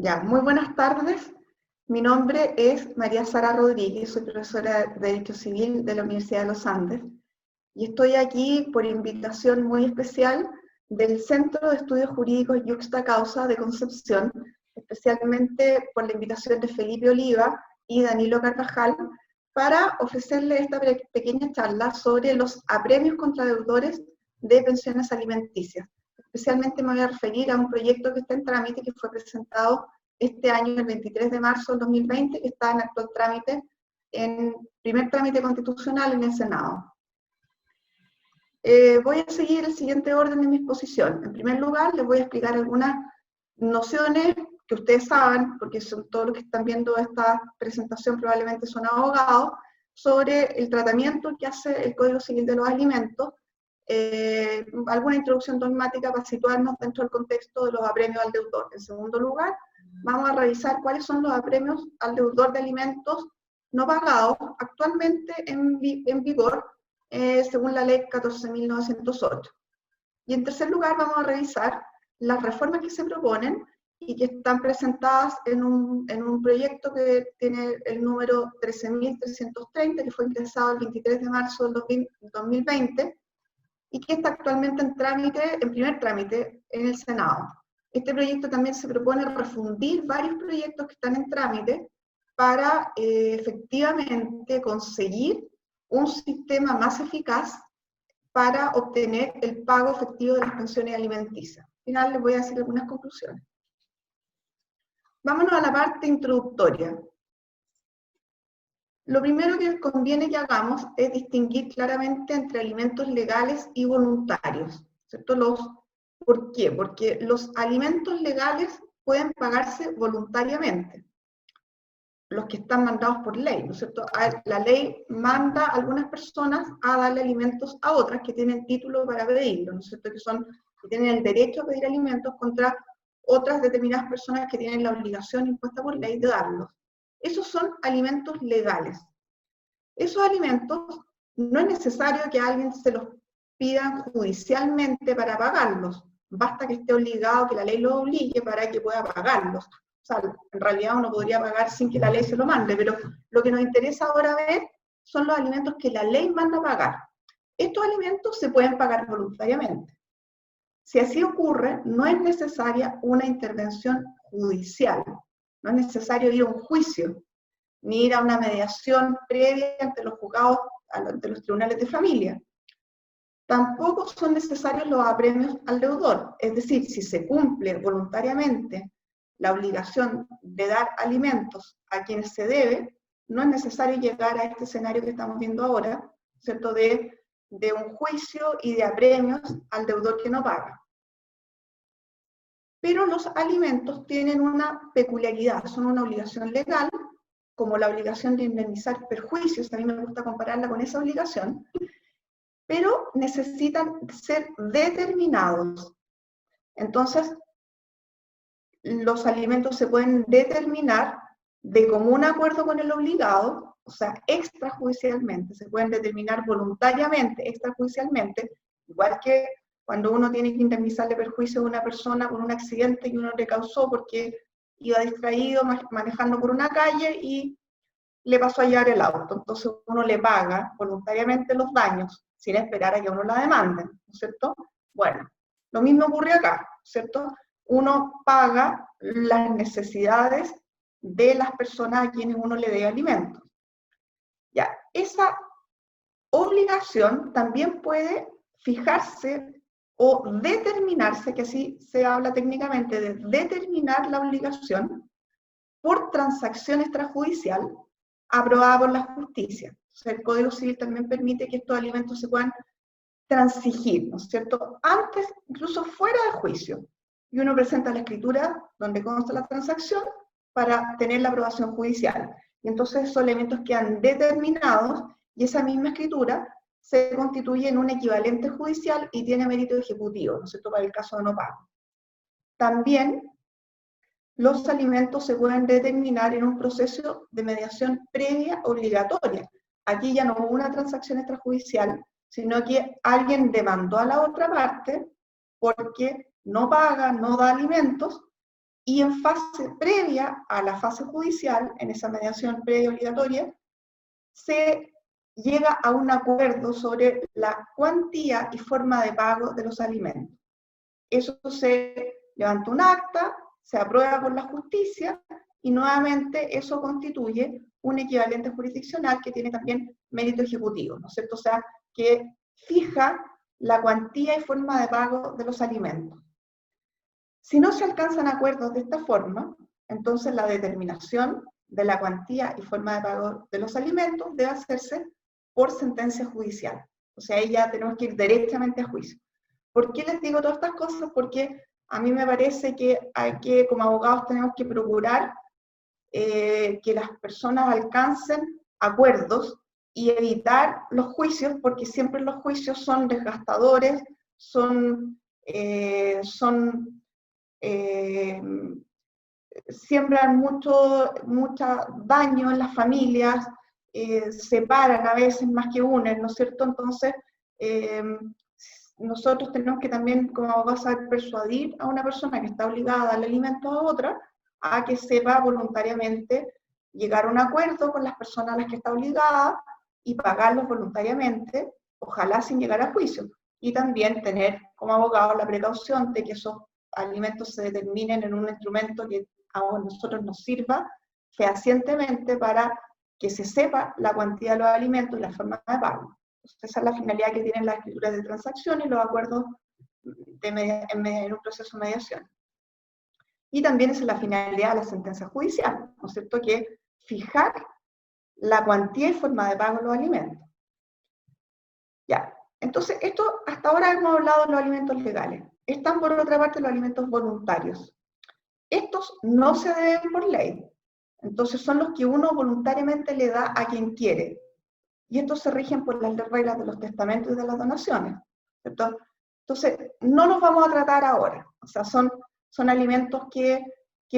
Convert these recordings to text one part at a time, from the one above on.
Ya, muy buenas tardes. Mi nombre es María Sara Rodríguez, soy profesora de Derecho Civil de la Universidad de los Andes y estoy aquí por invitación muy especial del Centro de Estudios Jurídicos Yuxta Causa de Concepción, especialmente por la invitación de Felipe Oliva y Danilo Carvajal, para ofrecerle esta pequeña charla sobre los apremios contra deudores de pensiones alimenticias. Especialmente me voy a referir a un proyecto que está en trámite, que fue presentado este año, el 23 de marzo del 2020, que está en actual trámite, en primer trámite constitucional en el Senado. Voy a seguir el siguiente orden de mi exposición. En primer lugar, les voy a explicar algunas nociones que ustedes saben, porque son todos los que están viendo esta presentación probablemente son abogados, sobre el tratamiento que hace el Código Civil de los Alimentos, alguna introducción dogmática para situarnos dentro del contexto de los apremios al deudor. En segundo lugar, vamos a revisar cuáles son los apremios al deudor de alimentos no pagados actualmente en vigor, según la ley 14.908. Y en tercer lugar, vamos a revisar las reformas que se proponen y que están presentadas en un proyecto que tiene el número 13.330, que fue ingresado el 23 de marzo del 2020, y que está actualmente en trámite, en primer trámite, en el Senado. Este proyecto también se propone refundir varios proyectos que están en trámite para efectivamente conseguir un sistema más eficaz para obtener el pago efectivo de las pensiones alimenticias. Al final les voy a decir algunas conclusiones. Vámonos a la parte introductoria. Lo primero que conviene que hagamos es distinguir claramente entre alimentos legales y voluntarios, ¿cierto? ¿Por qué? Porque los alimentos legales pueden pagarse voluntariamente, los que están mandados por ley, ¿no es cierto? La ley manda a algunas personas a darle alimentos a otras que tienen título para pedirlo, ¿no es cierto? Que tienen el derecho a pedir alimentos contra otras determinadas personas que tienen la obligación impuesta por ley de darlos. Esos son alimentos legales. Esos alimentos no es necesario que alguien se los pida judicialmente para pagarlos. Basta que esté obligado, que la ley lo obligue para que pueda pagarlos. O sea, en realidad uno podría pagar sin que la ley se lo mande, pero lo que nos interesa ahora ver son los alimentos que la ley manda a pagar. Estos alimentos se pueden pagar voluntariamente. Si así ocurre, no es necesaria una intervención judicial. No es necesario ir a un juicio, ni ir a una mediación previa ante los juzgados, ante los tribunales de familia. Tampoco son necesarios los apremios al deudor, es decir, si se cumple voluntariamente la obligación de dar alimentos a quienes se debe, no es necesario llegar a este escenario que estamos viendo ahora, ¿cierto?, de un juicio y de apremios al deudor que no paga. Pero los alimentos tienen una peculiaridad, son una obligación legal, como la obligación de indemnizar perjuicios, a mí me gusta compararla con esa obligación, pero necesitan ser determinados. Entonces, los alimentos se pueden determinar de común acuerdo con el obligado, o sea, extrajudicialmente, se pueden determinar voluntariamente, extrajudicialmente, igual que cuando uno tiene que indemnizarle perjuicio a una persona por un accidente que uno le causó porque iba distraído manejando por una calle y le pasó a llevar el auto. Entonces uno le paga voluntariamente los daños sin esperar a que uno la demanden, ¿no es cierto? Bueno, lo mismo ocurre acá, ¿cierto? Uno paga las necesidades de las personas a quienes uno le dé alimentos. Ya, esa obligación también puede fijarse o determinarse, que así se habla técnicamente de determinar la obligación, por transacción extrajudicial aprobada por la justicia. O sea, el Código Civil también permite que estos alimentos se puedan transigir, ¿no es cierto?, antes, incluso fuera del juicio. Y uno presenta la escritura donde consta la transacción para tener la aprobación judicial. Y entonces esos elementos quedan determinados y esa misma escritura se constituye en un equivalente judicial y tiene mérito ejecutivo, ¿no es cierto?, para el caso de no pago. También los alimentos se pueden determinar en un proceso de mediación previa obligatoria. Aquí ya no hubo una transacción extrajudicial, sino que alguien demandó a la otra parte porque no paga, no da alimentos, y en fase previa a la fase judicial, en esa mediación previa obligatoria, se llega a un acuerdo sobre la cuantía y forma de pago de los alimentos. Eso se levanta un acta, se aprueba por la justicia y nuevamente eso constituye un equivalente jurisdiccional que tiene también mérito ejecutivo, ¿no es cierto? O sea, que fija la cuantía y forma de pago de los alimentos. Si no se alcanzan acuerdos de esta forma, entonces la determinación de la cuantía y forma de pago de los alimentos debe hacerse por sentencia judicial. O sea, ahí ya tenemos que ir directamente a juicio. ¿Por qué les digo todas estas cosas? Porque a mí me parece que como abogados tenemos que procurar que las personas alcancen acuerdos y evitar los juicios, porque siempre los juicios son desgastadores, siembran mucho daño en las familias, separan a veces más que unen, ¿no es cierto? Entonces, nosotros tenemos que también, como abogados, saber persuadir a una persona que está obligada a darle alimento a otra, a que sepa voluntariamente llegar a un acuerdo con las personas a las que está obligada y pagarlos voluntariamente, ojalá sin llegar a juicio. Y también tener como abogado la precaución de que esos alimentos se determinen en un instrumento que a nosotros nos sirva fehacientemente para que se sepa la cuantía de los alimentos y la forma de pago. Esa es la finalidad que tienen las escrituras de transacción y los acuerdos en un proceso de mediación. Y también esa es la finalidad de la sentencia judicial, ¿no es cierto?, que es fijar la cuantía y forma de pago de los alimentos. Ya, entonces esto hasta ahora hemos hablado de los alimentos legales. Están por otra parte los alimentos voluntarios. Estos no se deben por ley, entonces son los que uno voluntariamente le da a quien quiere. Y estos se rigen por las reglas de los testamentos y de las donaciones, ¿cierto? Entonces, no los vamos a tratar ahora. O sea, son alimentos que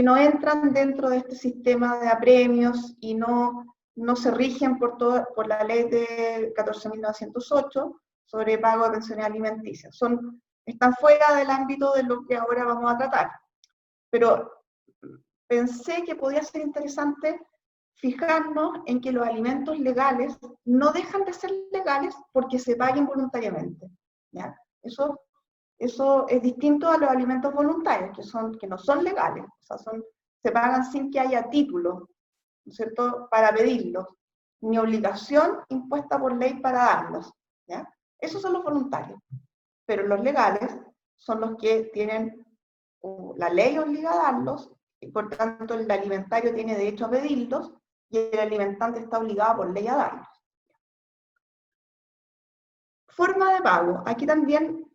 no entran dentro de este sistema de apremios y no se rigen por la ley de 14.908 sobre pago de pensiones alimenticias. Están fuera del ámbito de lo que ahora vamos a tratar. Pero pensé que podía ser interesante fijarnos en que los alimentos legales no dejan de ser legales porque se paguen voluntariamente, ¿ya? Eso es distinto a los alimentos voluntarios, que no son legales, o sea, se pagan sin que haya título, ¿no es cierto?, para pedirlos, ni obligación impuesta por ley para darlos, ¿ya? Esos son los voluntarios, pero los legales son los que tienen la ley obliga a darlos, y por tanto el alimentario tiene derecho a pedirlos, y el alimentante está obligado por ley a darlos. Forma de pago. Aquí también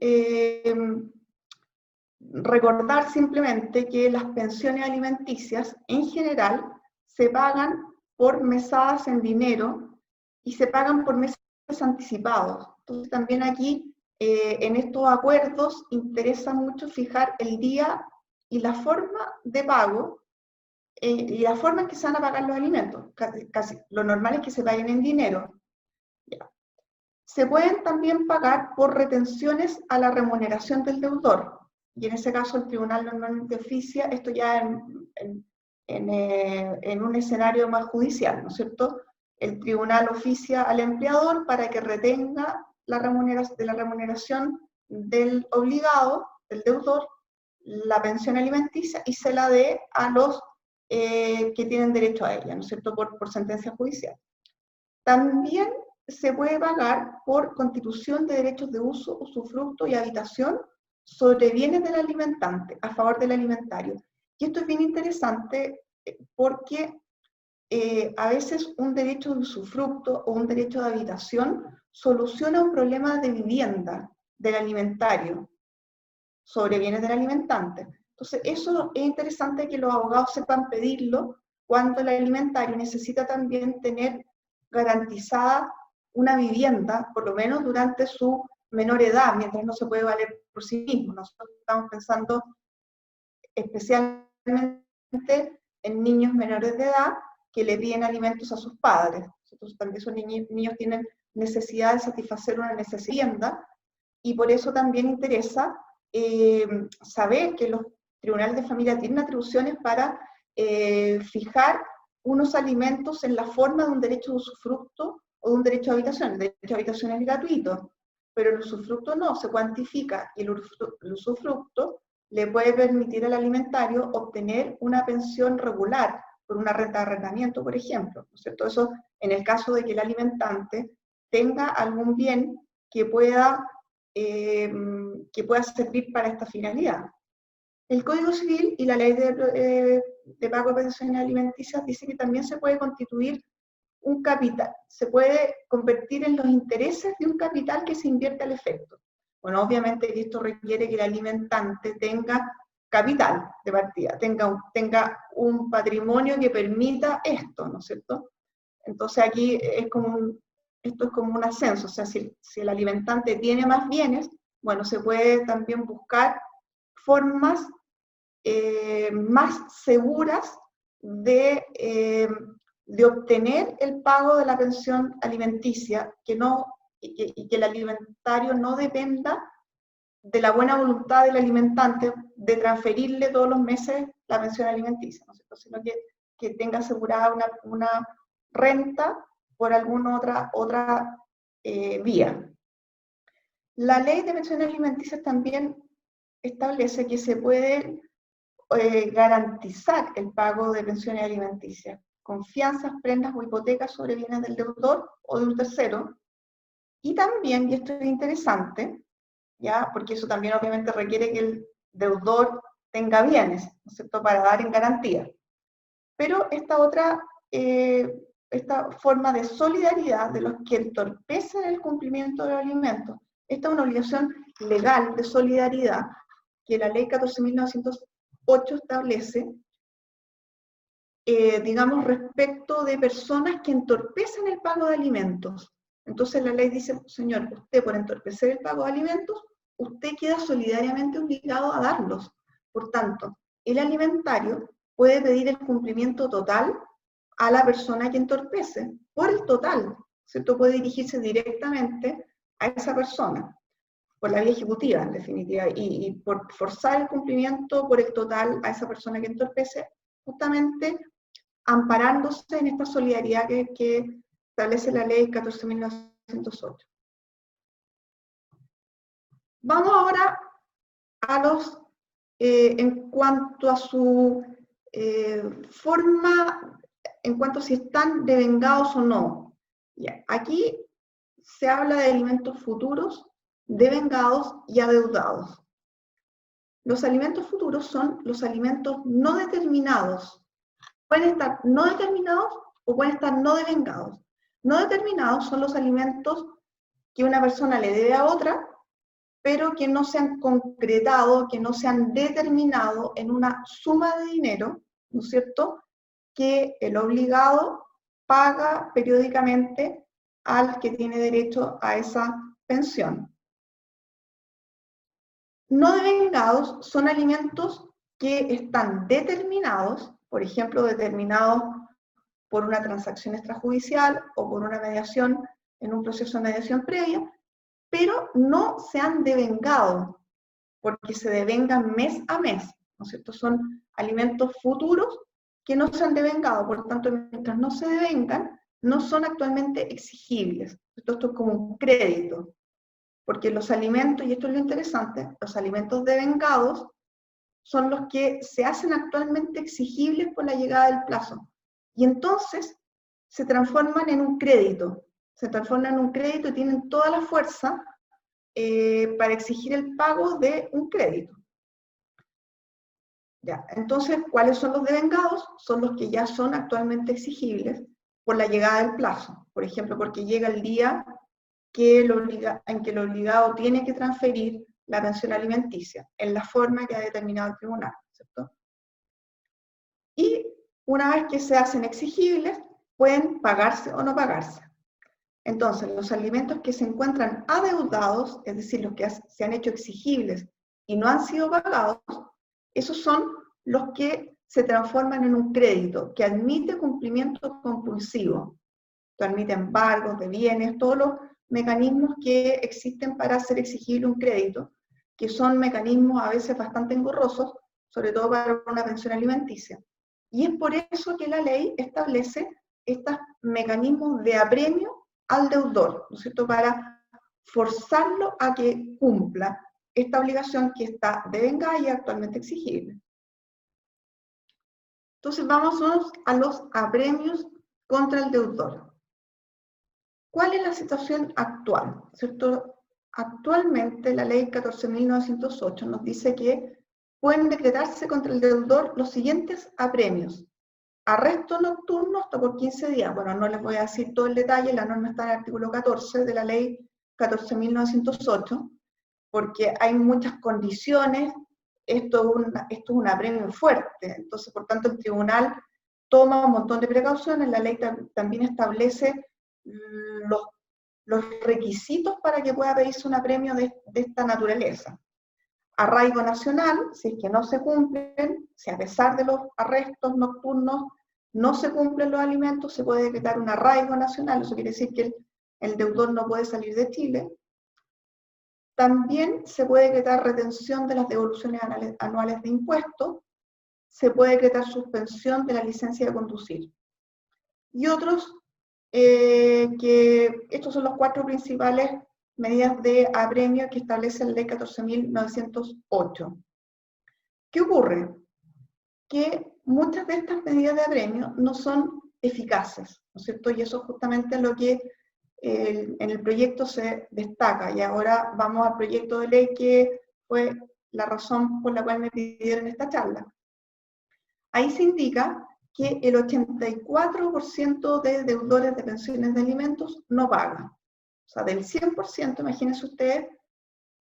recordar simplemente que las pensiones alimenticias en general se pagan por mesadas en dinero y se pagan por meses anticipados. Entonces también aquí en estos acuerdos interesa mucho fijar el día y la forma de pago y la forma en que se van a pagar los alimentos. Casi lo normal es que se paguen en dinero. Ya. Se pueden también pagar por retenciones a la remuneración del deudor. Y en ese caso el tribunal normalmente oficia, esto ya en un escenario más judicial, ¿no es cierto? El tribunal oficia al empleador para que retenga la remuneración del obligado, del deudor, la pensión alimenticia y se la dé a los que tienen derecho a ella, ¿no es cierto?, por sentencia judicial. También se puede pagar por constitución de derechos de uso, usufructo y habitación sobre bienes del alimentante, a favor del alimentario. Y esto es bien interesante porque a veces un derecho de usufructo o un derecho de habitación soluciona un problema de vivienda del alimentario sobre bienes del alimentante. Entonces, eso es interesante que los abogados sepan pedirlo cuando el alimentario necesita también tener garantizada una vivienda, por lo menos durante su menor edad, mientras no se puede valer por sí mismo. Nosotros estamos pensando especialmente en niños menores de edad que le piden alimentos a sus padres. Entonces, también esos niños tienen necesidad de satisfacer una necesidad, y por eso también interesa saber que los tribunales de familia tienen atribuciones para fijar unos alimentos en la forma de un derecho de usufructo o de un derecho a habitación. El derecho a habitación es gratuito, pero el usufructo no, se cuantifica, y el usufructo le puede permitir al alimentario obtener una pensión regular por una renta de arrendamiento, por ejemplo, ¿no es cierto? Eso en el caso de que el alimentante tenga algún bien que pueda servir para esta finalidad. El Código Civil y la Ley de Pago de Pensiones Alimenticias dice que también se puede constituir un capital, se puede convertir en los intereses de un capital que se invierte al efecto. Bueno, obviamente esto requiere que el alimentante tenga capital de partida, tenga un patrimonio que permita esto, ¿no es cierto? Entonces aquí esto es como un ascenso, o sea, si el alimentante tiene más bienes, bueno, se puede también buscar formas más seguras de obtener el pago de la pensión alimenticia, y que el alimentario no dependa de la buena voluntad del alimentante de transferirle todos los meses la pensión alimenticia, ¿no es cierto? Sino que tenga asegurada una renta por alguna otra vía. La ley de pensiones alimenticias también establece que se puede garantizar el pago de pensiones alimenticias, confianzas, prendas o hipotecas sobre bienes del deudor o de un tercero, y también, y esto es interesante, ¿ya? Porque eso también obviamente requiere que el deudor tenga bienes, ¿no es cierto?, para dar en garantía. Pero esta forma de solidaridad de los que entorpecen el cumplimiento de los alimentos, esta es una obligación legal de solidaridad que la ley 14.908 establece, digamos, respecto de personas que entorpecen el pago de alimentos. Entonces la ley dice, señor, usted por entorpecer el pago de alimentos, usted queda solidariamente obligado a darlos. Por tanto, el alimentario puede pedir el cumplimiento total a la persona que entorpece, por el total, ¿cierto? Puede dirigirse directamente a esa persona, por la vía ejecutiva, en definitiva, y por forzar el cumplimiento por el total a esa persona que entorpece, justamente amparándose en esta solidaridad que establece la ley 14.908. Vamos ahora a en cuanto a su forma, en cuanto a si están devengados o no. Ya, aquí se habla de alimentos futuros, devengados y adeudados. Los alimentos futuros son los alimentos no determinados. Pueden estar no determinados o pueden estar no devengados. No determinados son los alimentos que una persona le debe a otra, pero que no se han concretado, que no se han determinado en una suma de dinero, ¿no es cierto?, que el obligado paga periódicamente al que tiene derecho a esa pensión. No devengados son alimentos que están determinados, por ejemplo, determinados por una transacción extrajudicial o por una mediación en un proceso de mediación previa, pero no se han devengado, porque se devengan mes a mes, ¿no es cierto? Son alimentos futuros que no se han devengado, por lo tanto, mientras no se devengan, no son actualmente exigibles. Esto es como un crédito, porque los alimentos, y esto es lo interesante, los alimentos devengados son los que se hacen actualmente exigibles por la llegada del plazo. Y entonces se transforman en un crédito. Se transforman en un crédito y tienen toda la fuerza para exigir el pago de un crédito. Ya, entonces, ¿cuáles son los devengados? Son los que ya son actualmente exigibles por la llegada del plazo. Por ejemplo, porque llega el día en que el obligado tiene que transferir la pensión alimenticia, en la forma que ha determinado el tribunal, ¿cierto? Y una vez que se hacen exigibles, pueden pagarse o no pagarse. Entonces, los alimentos que se encuentran adeudados, es decir, los que se han hecho exigibles y no han sido pagados, esos son los que se transforman en un crédito que admite cumplimiento compulsivo, que admite embargos de bienes, todos los mecanismos que existen para hacer exigible un crédito, que son mecanismos a veces bastante engorrosos, sobre todo para una pensión alimenticia. Y es por eso que la ley establece estos mecanismos de apremio al deudor, ¿no es cierto?, para forzarlo a que cumpla esta obligación que está devengada y actualmente exigible. Entonces vamos a los apremios contra el deudor. ¿Cuál es la situación actual? ¿Cierto? Actualmente la ley 14.908 nos dice que pueden decretarse contra el deudor los siguientes apremios. Arresto nocturno hasta por 15 días. Bueno, no les voy a decir todo el detalle, la norma está en el artículo 14 de la ley 14.908, porque hay muchas condiciones, esto es un apremio fuerte, entonces por tanto el tribunal toma un montón de precauciones, la ley también establece los requisitos para que pueda pedirse un apremio de esta naturaleza. Arraigo nacional, si es que no se cumplen, si a pesar de los arrestos nocturnos no se cumplen los alimentos, se puede decretar un arraigo nacional, eso quiere decir que el deudor no puede salir de Chile. También se puede decretar retención de las devoluciones anuales de impuestos, se puede decretar suspensión de la licencia de conducir. Y otros, que estos son los 4 principales medidas de apremio que establece la ley 14.908. ¿Qué ocurre? Que muchas de estas medidas de apremio no son eficaces, ¿no es cierto? Y eso es justamente lo que en el proyecto se destaca. Y ahora vamos al proyecto de ley que fue la razón por la cual me pidieron esta charla. Ahí se indica que el 84% de deudores de pensiones de alimentos no pagan. O sea, del 100%, imagínense ustedes,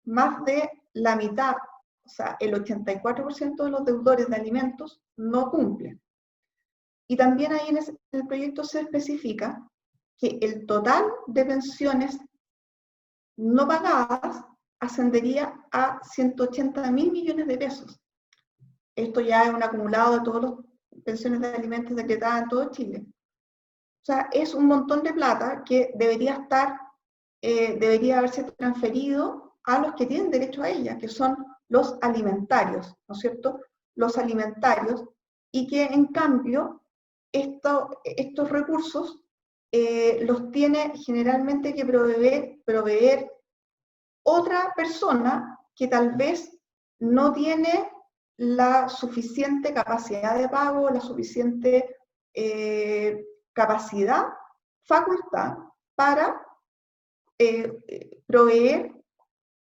más de la mitad, o sea, el 84% de los deudores de alimentos no cumplen. Y también ahí en el proyecto se especifica que el total de pensiones no pagadas ascendería a 180.000 millones de pesos. Esto ya es un acumulado de todas las pensiones de alimentos decretadas en todo Chile. O sea, es un montón de plata que debería haberse transferido a los que tienen derecho a ella, que son los alimentarios, ¿no es cierto? Los alimentarios, y que en cambio estos recursos los tiene generalmente que proveer otra persona que tal vez no tiene la suficiente capacidad de pago, la suficiente capacidad, facultad para proveer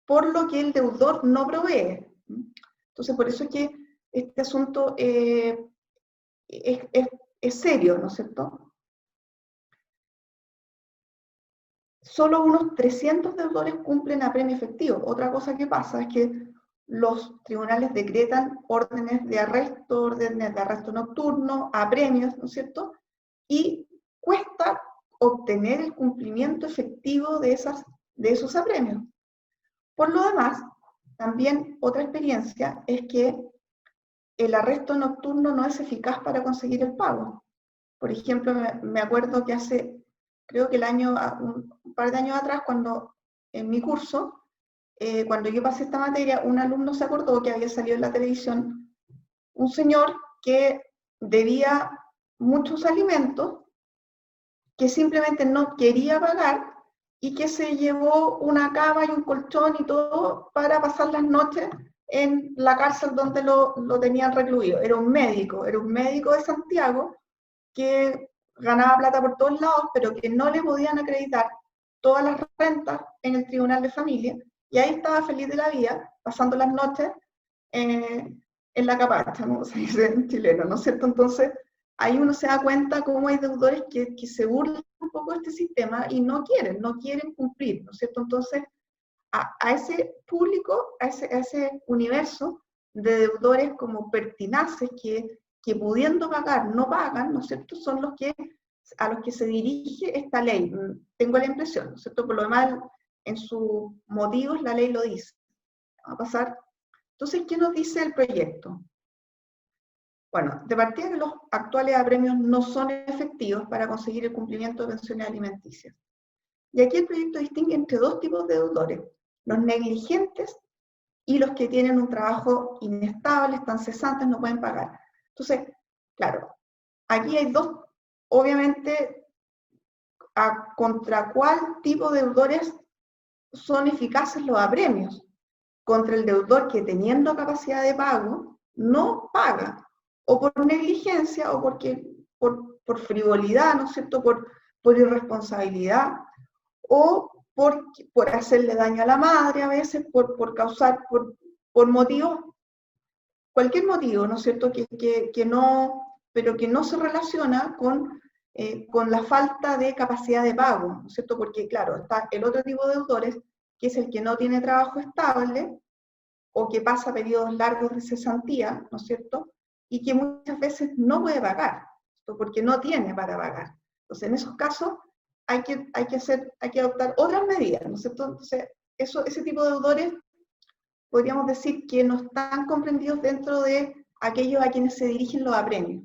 por lo que el deudor no provee. Entonces, por eso es que este asunto es serio, ¿no es cierto? Solo unos 300 deudores cumplen apremio efectivo. Otra cosa que pasa es que los tribunales decretan órdenes de arresto nocturno, apremios, ¿no es cierto? Y cuesta obtener el cumplimiento efectivo de esos apremios. Por lo demás, también otra experiencia es que el arresto nocturno no es eficaz para conseguir el pago. Por ejemplo, me acuerdo que creo que un par de años atrás, cuando en mi curso, cuando yo pasé esta materia, un alumno se acordó que había salido en la televisión un señor que debía muchos alimentos, que simplemente no quería pagar y que se llevó una cama y un colchón y todo para pasar las noches en la cárcel donde lo tenían recluido. Era un médico de Santiago que ganaba plata por todos lados, pero que no le podían acreditar todas las rentas en el tribunal de familia, y ahí estaba feliz de la vida, pasando las noches en la capacha, como se dice en chileno, ¿no es cierto? Entonces, ahí uno se da cuenta cómo hay deudores que se burlan un poco de este sistema y no quieren cumplir, ¿no es cierto? Entonces, a ese público, a ese universo de deudores como pertinaces que pudiendo pagar no pagan, ¿no es cierto?, son a los que se dirige esta ley. Tengo la impresión, ¿no es cierto? Por lo demás, en sus motivos la ley lo dice. Vamos a pasar. Entonces, ¿qué nos dice el proyecto? Bueno, de partida que los actuales apremios no son efectivos para conseguir el cumplimiento de pensiones alimenticias. Y aquí el proyecto distingue entre 2 tipos de deudores: los negligentes y los que tienen un trabajo inestable, están cesantes, no pueden pagar. Entonces, claro, aquí hay dos, obviamente, contra cuál tipo de deudores son eficaces los apremios. Contra el deudor que teniendo capacidad de pago no paga, o por negligencia, o porque por frivolidad, ¿no es cierto?, por irresponsabilidad, o por hacerle daño a la madre a veces, por causar, por motivos, cualquier motivo, ¿no es cierto?, pero que no se relaciona con la falta de capacidad de pago, ¿no es cierto?, porque claro, está el otro tipo de deudores, que es el que no tiene trabajo estable, o que pasa periodos largos de cesantía, ¿no es cierto?, y que muchas veces no puede pagar, ¿no?, porque no tiene para pagar. Entonces, en esos casos hay que adoptar otras medidas, ¿no es cierto? Entonces, ese tipo de deudores podríamos decir que no están comprendidos dentro de aquellos a quienes se dirigen los apremios.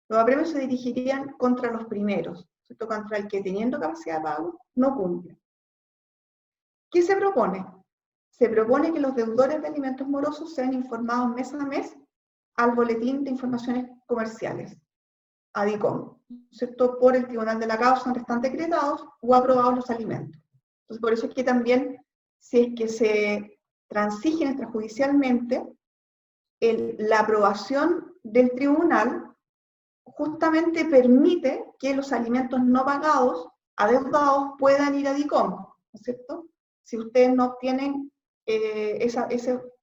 Los apremios se dirigirían contra los primeros, ¿cierto?, contra el que teniendo capacidad de pago no cumple. ¿Qué se propone? Se propone que los deudores de alimentos morosos sean informados mes a mes al Boletín de Informaciones Comerciales, ADICOM, ¿cierto?, por el Tribunal de la Causa donde están decretados o aprobados los alimentos. Entonces, por eso es que también, si es que se transigen extrajudicialmente, la aprobación del tribunal justamente permite que los alimentos no pagados, adeudados, puedan ir a DICOM, ¿no es cierto? Si ustedes no obtienen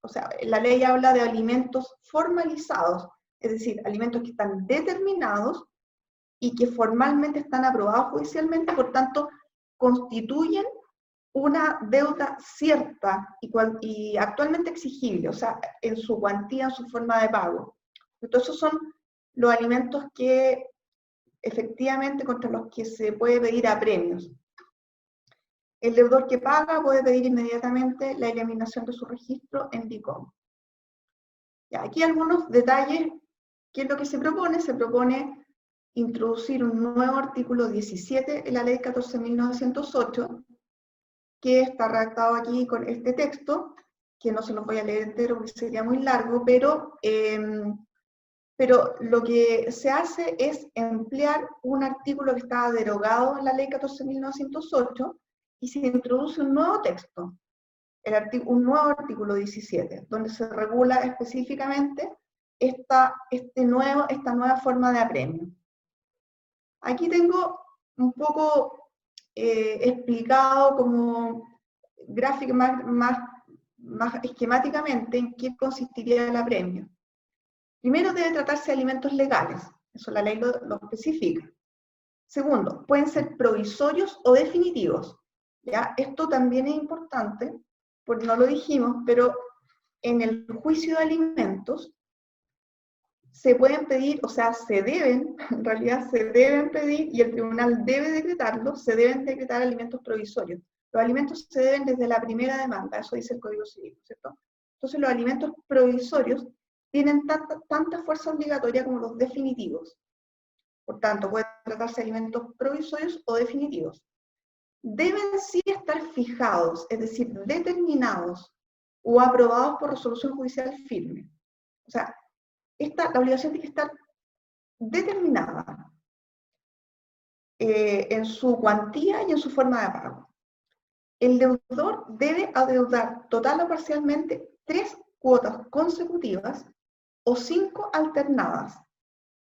o sea, la ley habla de alimentos formalizados, es decir, alimentos que están determinados y que formalmente están aprobados judicialmente, por tanto, constituyen una deuda cierta y actualmente exigible, o sea, en su cuantía, en su forma de pago. Entonces, esos son los alimentos que efectivamente contra los que se puede pedir apremios. El deudor que paga puede pedir inmediatamente la eliminación de su registro en DICOM. Ya, aquí algunos detalles. ¿Qué es lo que se propone? Se propone introducir un nuevo artículo 17 en la ley 14.908, que está redactado aquí con este texto, que no se los voy a leer entero porque sería muy largo, pero lo que se hace es emplear un artículo que estaba derogado en la ley 14.908 y se introduce un nuevo texto, un nuevo artículo 17, donde se regula específicamente esta nueva forma de apremio. Aquí tengo un poco explicado como gráfica más esquemáticamente en qué consistiría el apremio. Primero, debe tratarse de alimentos legales, eso la ley lo especifica. Segundo, pueden ser provisorios o definitivos. ¿Ya? Esto también es importante, porque no lo dijimos, pero en el juicio de alimentos se pueden pedir, o sea, en realidad se deben pedir, y el tribunal debe decretarlo, se deben decretar alimentos provisorios. Los alimentos se deben desde la primera demanda, eso dice el Código Civil, ¿cierto? Entonces los alimentos provisorios tienen tanta fuerza obligatoria como los definitivos. Por tanto, pueden tratarse de alimentos provisorios o definitivos. Deben sí estar fijados, es decir, determinados o aprobados por resolución judicial firme. O sea, la obligación tiene que estar determinada en su cuantía y en su forma de pago. El deudor debe adeudar total o parcialmente 3 cuotas consecutivas o 5 alternadas.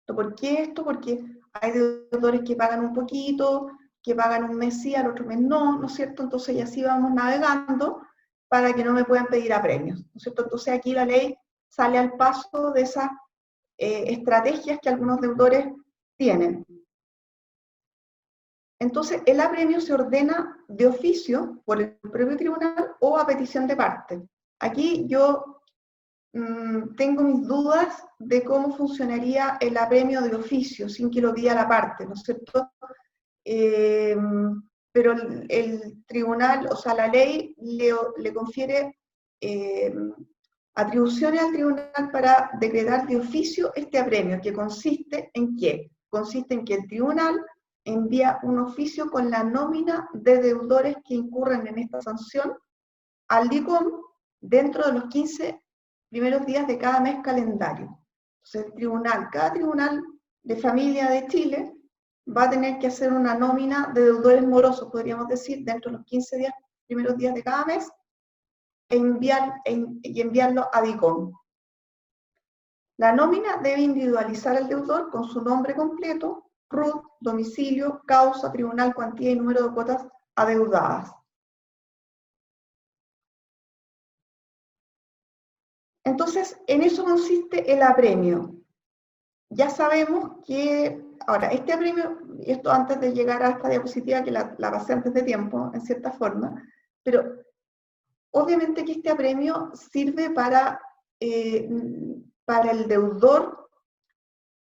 ¿Por qué esto? Porque hay deudores que pagan un poquito, que pagan un mes sí, al otro mes no, ¿no es cierto? Entonces, y así vamos navegando para que no me puedan pedir apremios, ¿no es cierto? Entonces, aquí la ley sale al paso de esas estrategias que algunos deudores tienen. Entonces, el apremio se ordena de oficio por el propio tribunal o a petición de parte. Aquí yo tengo mis dudas de cómo funcionaría el apremio de oficio, sin que lo pida la parte, ¿no es cierto? Pero el tribunal, o sea, la ley le confiere atribuciones al tribunal para decretar de oficio este apremio, que consiste en ¿qué? Consiste en que el tribunal envía un oficio con la nómina de deudores que incurren en esta sanción al DICOM, dentro de los 15 primeros días de cada mes calendario. Entonces, cada tribunal de familia de Chile va a tener que hacer una nómina de deudores morosos, podríamos decir, dentro de los 15 primeros días de cada mes, y enviarlo a DICOM. La nómina debe individualizar al deudor con su nombre completo, RUT, domicilio, causa, tribunal, cuantía y número de cuotas adeudadas. Entonces, en eso consiste el apremio. Ya sabemos que, ahora, este apremio, y esto antes de llegar a esta diapositiva que la pasé antes de tiempo, en cierta forma, pero obviamente que este apremio sirve para el deudor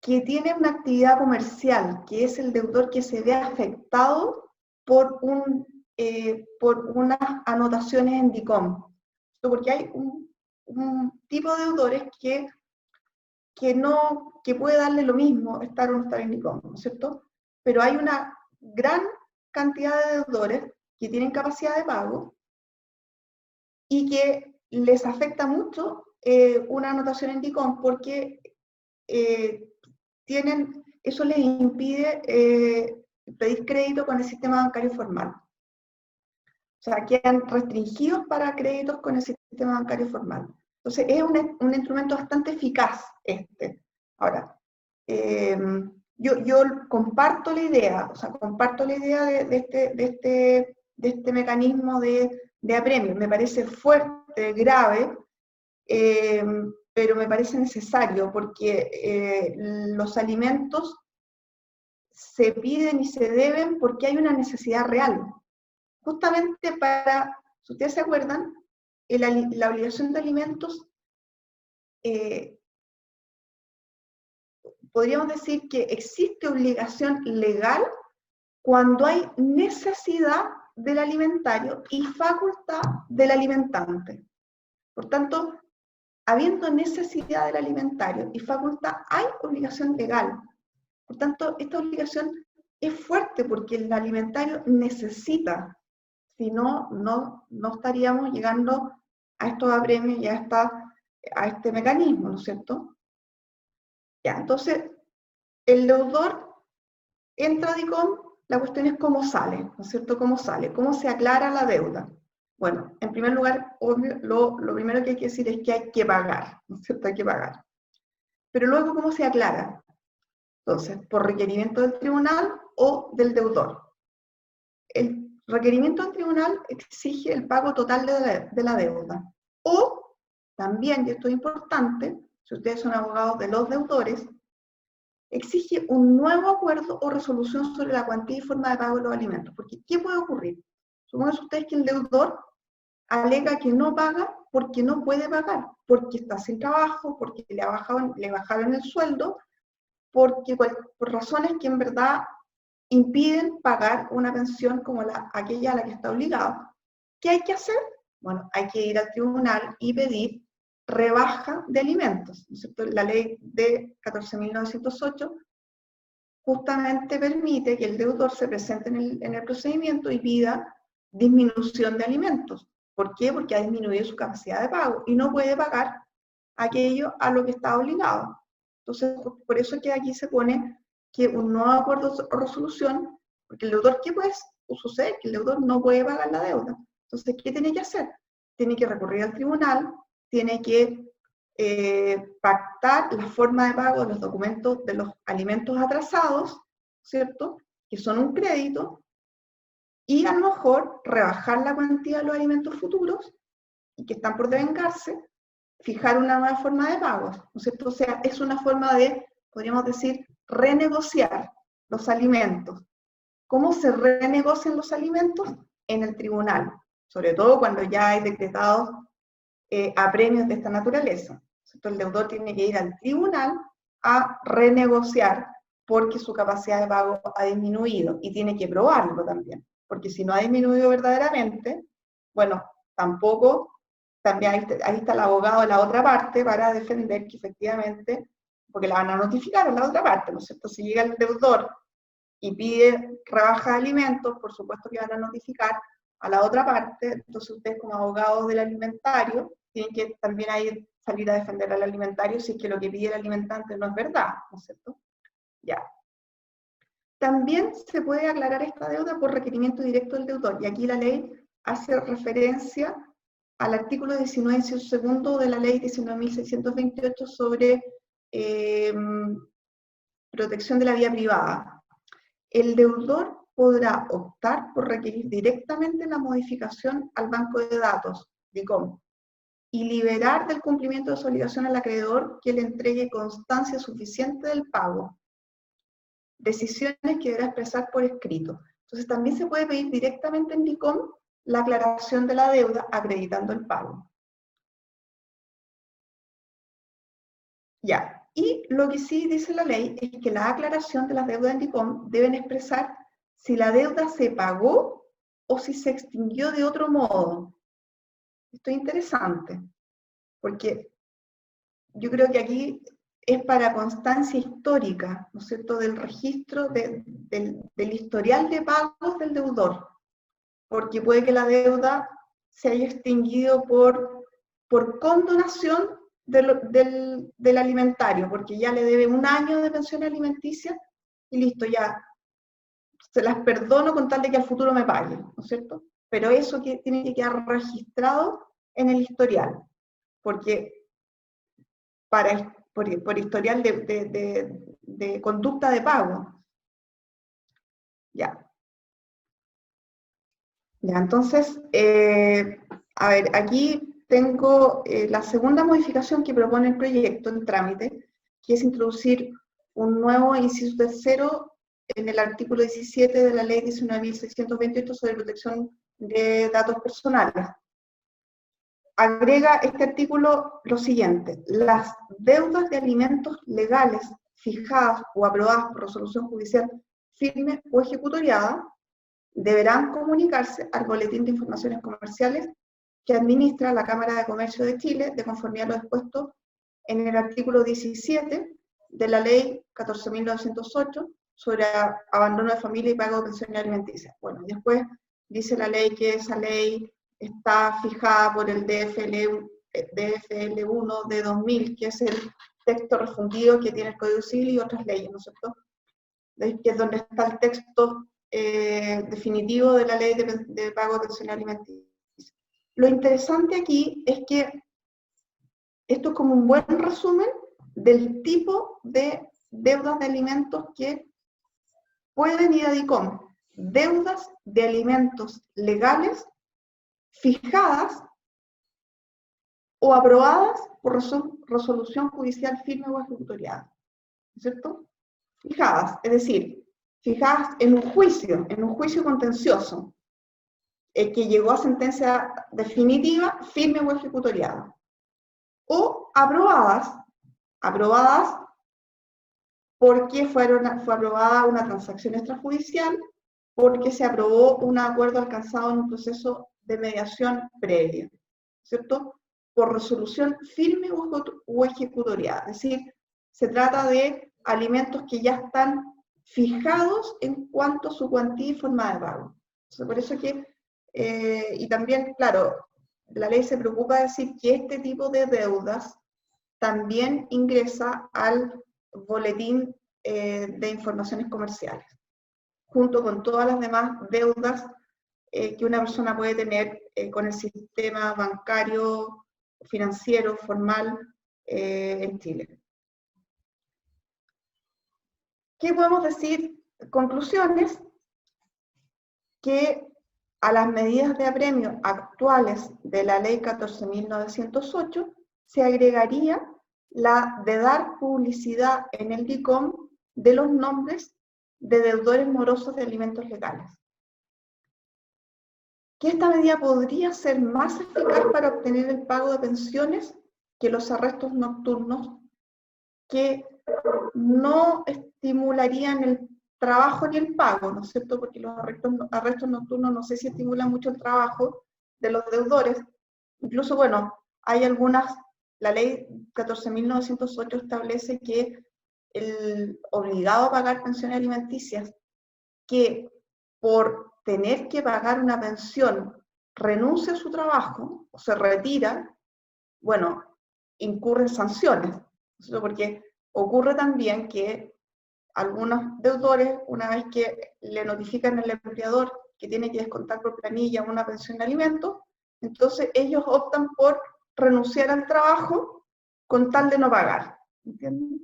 que tiene una actividad comercial, que es el deudor que se ve afectado por unas anotaciones en DICOM. Porque hay un tipo de deudores que puede darle lo mismo estar o no estar en DICOM, ¿no es cierto? Pero hay una gran cantidad de deudores que tienen capacidad de pago y que les afecta mucho una anotación en DICOM porque eso les impide pedir crédito con el sistema bancario formal. O sea, quedan restringidos para créditos con el sistema bancario formal. Entonces, es un instrumento bastante eficaz este. Ahora, yo comparto la idea, de este mecanismo de apremio. Me parece fuerte, grave, pero me parece necesario porque los alimentos se piden y se deben porque hay una necesidad real. Justamente si ustedes se acuerdan, la obligación de alimentos, podríamos decir que existe obligación legal cuando hay necesidad del alimentario y facultad del alimentante. Por tanto, habiendo necesidad del alimentario y facultad, hay obligación legal. Por tanto, esta obligación es fuerte porque el alimentario necesita. Si no, no estaríamos llegando a estos apremios y a este mecanismo, ¿no es cierto? Ya, entonces, el deudor entra a DICOM, la cuestión es cómo sale, ¿no es cierto? ¿Cómo sale? ¿Cómo se aclara la deuda? Bueno, en primer lugar, obvio, lo primero que hay que decir es que hay que pagar, ¿no es cierto? Hay que pagar. Pero luego, ¿cómo se aclara? Entonces, por requerimiento del tribunal o del deudor. El requerimiento del tribunal exige el pago total de la deuda. O, también, y esto es importante, si ustedes son abogados de los deudores, exige un nuevo acuerdo o resolución sobre la cuantía y forma de pago de los alimentos. Porque, ¿qué puede ocurrir? Supongan ustedes que el deudor alega que no paga porque no puede pagar, porque está sin trabajo, porque le bajaron el sueldo, porque por razones que en verdad impiden pagar una pensión como aquella a la que está obligado. ¿Qué hay que hacer? Bueno, hay que ir al tribunal y pedir rebaja de alimentos, ¿no es cierto? La ley de 14.908 justamente permite que el deudor se presente en el procedimiento y pida disminución de alimentos. ¿Por qué? Porque ha disminuido su capacidad de pago y no puede pagar aquello a lo que está obligado. Entonces, por eso es que aquí se pone que un nuevo acuerdo o resolución, porque el deudor, ¿qué puede suceder? Que el deudor no puede pagar la deuda. Entonces, ¿qué tiene que hacer? Tiene que recurrir al tribunal, tiene que pactar la forma de pago de los documentos de los alimentos atrasados, ¿cierto? Que son un crédito, y a lo mejor rebajar la cuantía de los alimentos futuros y que están por devengarse, fijar una nueva forma de pago, ¿no es cierto? O sea, es una forma de, podríamos decir, renegociar los alimentos. ¿Cómo se renegocian los alimentos? En el tribunal, sobre todo cuando ya hay decretados apremios de esta naturaleza. El deudor tiene que ir al tribunal a renegociar porque su capacidad de pago ha disminuido y tiene que probarlo también, porque si no ha disminuido verdaderamente, bueno, tampoco, también ahí está el abogado de la otra parte para defender que efectivamente, porque la van a notificar en la otra parte, ¿no es cierto? Si llega el deudor y pide rebaja de alimentos, por supuesto que van a notificar a la otra parte. Entonces ustedes como abogados del alimentario tienen que también ahí salir a defender al alimentario si es que lo que pide el alimentante no es verdad, ¿no es cierto? Ya. También se puede aclarar esta deuda por requerimiento directo del deudor, y aquí la ley hace referencia al artículo 19, inciso segundo de la ley 19.628 sobre protección de la vida privada. El deudor podrá optar por requerir directamente la modificación al banco de datos, DICOM, y liberar del cumplimiento de su obligación al acreedor que le entregue constancia suficiente del pago. Decisiones que deberá expresar por escrito. Entonces también se puede pedir directamente en DICOM la aclaración de la deuda acreditando el pago. Ya, y lo que sí dice la ley es que la aclaración de las deudas en DICOM deben expresar si la deuda se pagó o si se extinguió de otro modo. Esto es interesante, porque yo creo que aquí es para constancia histórica, ¿no es cierto?, del registro del historial de pagos del deudor, porque puede que la deuda se haya extinguido por condonación del alimentario, porque ya le debe un año de pensión alimenticia y listo, ya se las perdono con tal de que al futuro me paguen, ¿no es cierto? Pero eso que tiene que quedar registrado en el historial, porque por historial de conducta de pago. Ya. Ya, entonces, a ver, aquí tengo la segunda modificación que propone el proyecto en trámite, que es introducir un nuevo inciso tercero en el artículo 17 de la ley 19.628 sobre protección de datos personales. Agrega este artículo lo siguiente: las deudas de alimentos legales fijadas o aprobadas por resolución judicial firme o ejecutoriada deberán comunicarse al Boletín de Informaciones Comerciales que administra la Cámara de Comercio de Chile, de conformidad a lo expuesto en el artículo 17 de la Ley 14.908 sobre abandono de familia y pago de pensiones alimenticias. Bueno, y después dice la ley que esa ley está fijada por el DFL1 de 2000, que es el texto refundido que tiene el Código Civil y otras leyes, ¿no es cierto? Que es donde está el texto definitivo de la ley de pago de pensión alimenticia. Lo interesante aquí es que esto es como un buen resumen del tipo de deudas de alimentos que pueden ir a DICOM. Deudas de alimentos legales fijadas o aprobadas por resolución judicial firme o ejecutoriada, ¿cierto? Fijadas, es decir, fijadas en un juicio contencioso, que llegó a sentencia definitiva, firme o ejecutoriada. O aprobadas porque fue aprobada una transacción extrajudicial, porque se aprobó un acuerdo alcanzado en un proceso de mediación previa, ¿cierto? Por resolución firme o ejecutoriada. Es decir, se trata de alimentos que ya están fijados en cuanto a su cuantía y forma de pago. Entonces, por eso que, y también, claro, la ley se preocupa de decir que este tipo de deudas también ingresa al boletín de informaciones comerciales, junto con todas las demás deudas que una persona puede tener con el sistema bancario, financiero, formal en Chile. ¿Qué podemos decir? Conclusiones: que a las medidas de apremio actuales de la ley 14.908 se agregaría la de dar publicidad en el DICOM de los nombres de deudores morosos de alimentos legales. Que esta medida podría ser más eficaz para obtener el pago de pensiones que los arrestos nocturnos, que no estimularían el trabajo ni el pago, ¿no es cierto? Porque los arrestos nocturnos no sé si estimulan mucho el trabajo de los deudores. Incluso, bueno, hay algunas, la ley 14.908 establece que el obligado a pagar pensiones alimenticias, que por tener que pagar una pensión renuncia a su trabajo o se retira, bueno, incurren sanciones, ¿no? Porque ocurre también que algunos deudores, una vez que le notifican al empleador que tiene que descontar por planilla una pensión de alimentos, entonces ellos optan por renunciar al trabajo con tal de no pagar. ¿Entienden?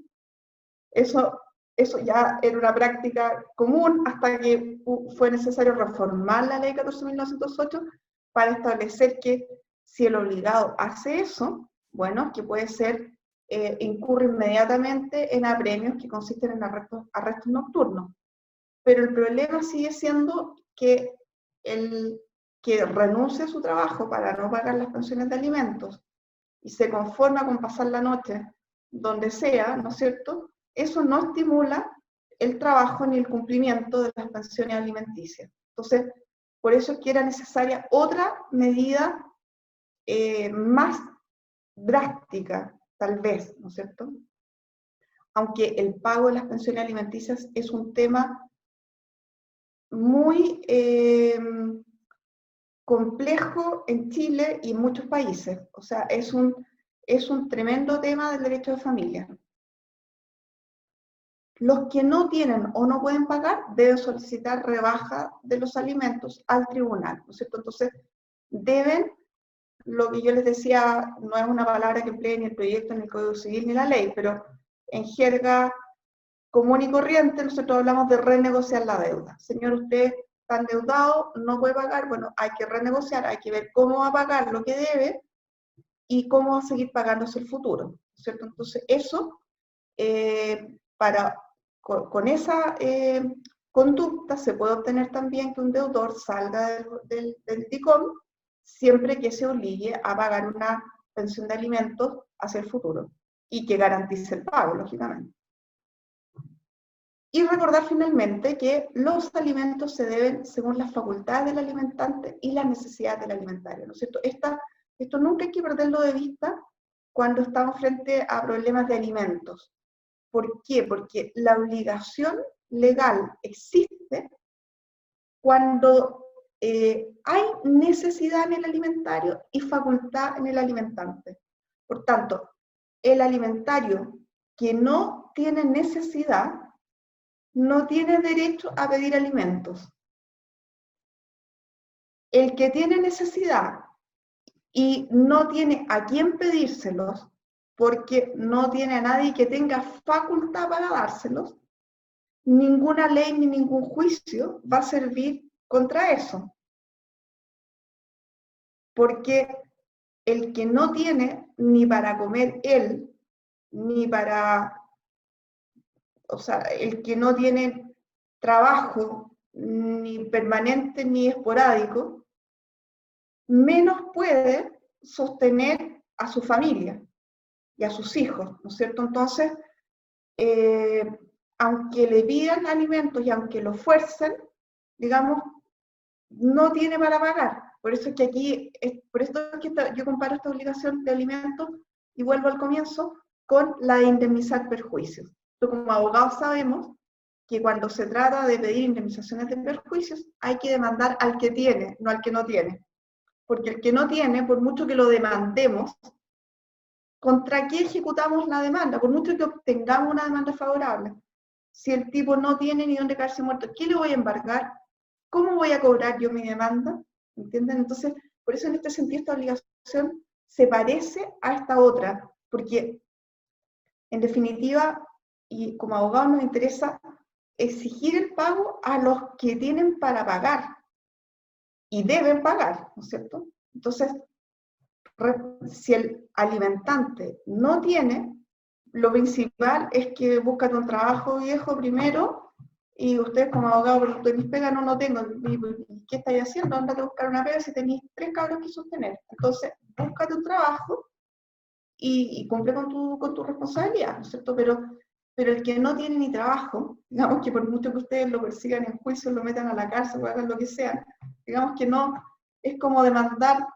Eso ya era una práctica común hasta que fue necesario reformar la ley 14.908 para establecer que si el obligado hace eso, bueno, que puede ser, incurre inmediatamente en apremios que consisten en arrestos nocturnos. Pero el problema sigue siendo que el que renuncie a su trabajo para no pagar las pensiones de alimentos y se conforma con pasar la noche donde sea, ¿no es cierto? Eso no estimula el trabajo ni el cumplimiento de las pensiones alimenticias. Entonces, por eso es que era necesaria otra medida más drástica, tal vez, ¿no es cierto? Aunque el pago de las pensiones alimenticias es un tema muy complejo en Chile y en muchos países. O sea, es un tremendo tema del derecho de familia. Los que no tienen o no pueden pagar deben solicitar rebaja de los alimentos al tribunal, ¿no es cierto? Entonces, deben, lo que yo les decía, no es una palabra que emplee ni el proyecto, ni el Código Civil, ni la ley, pero en jerga común y corriente nosotros hablamos de renegociar la deuda. Señor, usted está endeudado, no puede pagar, bueno, hay que renegociar, hay que ver cómo va a pagar lo que debe y cómo va a seguir pagándose el futuro, ¿no es cierto? Entonces, eso, con esa conducta se puede obtener también que un deudor salga del DICOM siempre que se obligue a pagar una pensión de alimentos hacia el futuro y que garantice el pago, lógicamente. Y recordar finalmente que los alimentos se deben según las facultades del alimentante y las necesidades del alimentario, ¿no es cierto? Esto nunca hay que perderlo de vista cuando estamos frente a problemas de alimentos. ¿Por qué? Porque la obligación legal existe cuando hay necesidad en el alimentario y facultad en el alimentante. Por tanto, el alimentario que no tiene necesidad no tiene derecho a pedir alimentos. El que tiene necesidad y no tiene a quién pedírselos, porque no tiene a nadie que tenga facultad para dárselos, ninguna ley ni ningún juicio va a servir contra eso. Porque el que no tiene ni para comer él, ni para, o sea, el que no tiene trabajo ni permanente ni esporádico, menos puede sostener a su familia y a sus hijos, ¿no es cierto? Entonces, aunque le pidan alimentos y aunque lo fuercen, digamos, no tiene para pagar. Por eso es que aquí, por esto es que yo comparo esta obligación de alimentos, y vuelvo al comienzo, con la de indemnizar perjuicios. Entonces, como abogados sabemos que cuando se trata de pedir indemnizaciones de perjuicios, hay que demandar al que tiene, no al que no tiene. Porque el que no tiene, por mucho que lo demandemos, ¿contra qué ejecutamos la demanda? Por mucho que obtengamos una demanda favorable. Si el tipo no tiene ni dónde caerse muerto, ¿qué le voy a embargar? ¿Cómo voy a cobrar yo mi demanda? ¿Entienden? Entonces, por eso en este sentido esta obligación se parece a esta otra, porque en definitiva, y como abogados nos interesa exigir el pago a los que tienen para pagar y deben pagar, ¿no es cierto? Entonces, si el alimentante no tiene, lo principal es que búscate un trabajo viejo primero, y ustedes como abogados, pero tenéis pega, no tengo, ¿y qué estáis haciendo? Andate a buscar una pega si tenéis 3 cabros que sostener. Entonces, búscate un trabajo y cumple con tu responsabilidad, ¿no es cierto? Pero el que no tiene ni trabajo, digamos que por mucho que ustedes lo persigan en juicio, lo metan a la cárcel o hagan lo que sea, digamos que no, es como demandar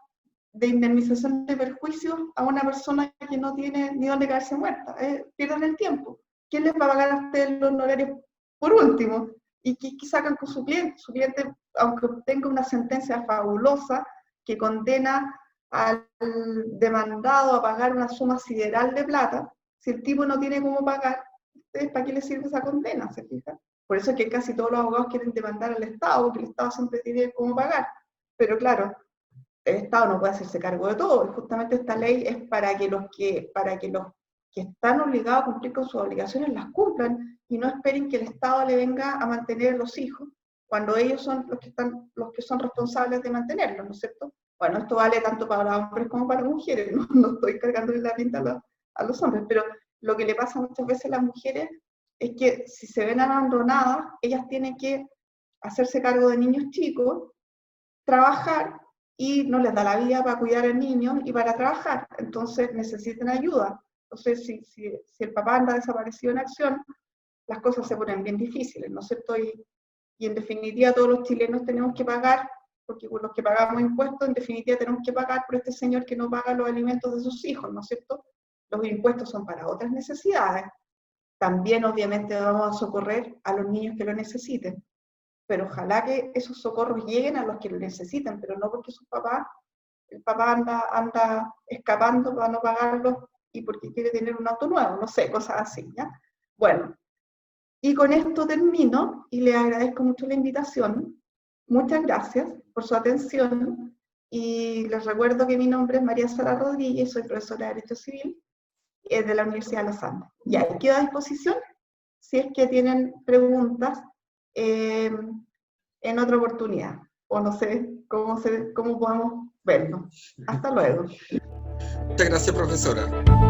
de indemnización de perjuicios a una persona que no tiene ni dónde caerse muerta. Pierden el tiempo. ¿Quién les va a pagar a ustedes los honorarios por último? ¿Y qué sacan con su cliente? Su cliente, aunque obtenga una sentencia fabulosa que condena al demandado a pagar una suma sideral de plata, si el tipo no tiene cómo pagar, ¿ustedes para qué les sirve esa condena? ¿Se fijan? Por eso es que casi todos los abogados quieren demandar al Estado, porque el Estado siempre tiene cómo pagar. Pero claro, el Estado no puede hacerse cargo de todo, y justamente esta ley es para que los que están obligados a cumplir con sus obligaciones las cumplan, y no esperen que el Estado le venga a mantener a los hijos, cuando ellos son los que son responsables de mantenerlos, ¿no es cierto? Bueno, esto vale tanto para hombres como para mujeres, no estoy cargándole la pinta a los hombres, pero lo que le pasa muchas veces a las mujeres es que si se ven abandonadas, ellas tienen que hacerse cargo de niños chicos, trabajar, y no les da la vida para cuidar al niño y para trabajar, entonces necesitan ayuda. Entonces, si el papá anda desaparecido en acción, las cosas se ponen bien difíciles, ¿no es cierto? Y en definitiva todos los chilenos tenemos que pagar, porque los que pagamos impuestos, en definitiva tenemos que pagar por este señor que no paga los alimentos de sus hijos, ¿no es cierto? Los impuestos son para otras necesidades. También obviamente vamos a socorrer a los niños que lo necesiten, pero ojalá que esos socorros lleguen a los que lo necesitan, pero no porque el papá anda escapando para no pagarlos y porque quiere tener un auto nuevo, no sé, cosas así, ¿ya? Bueno, y con esto termino y le agradezco mucho la invitación. Muchas gracias por su atención y les recuerdo que mi nombre es María Sara Rodríguez, soy profesora de Derecho Civil de la Universidad de Los Andes. Ya, quedo a disposición si es que tienen preguntas en otra oportunidad, o no sé cómo podemos verlo. Hasta luego. Muchas gracias, profesora.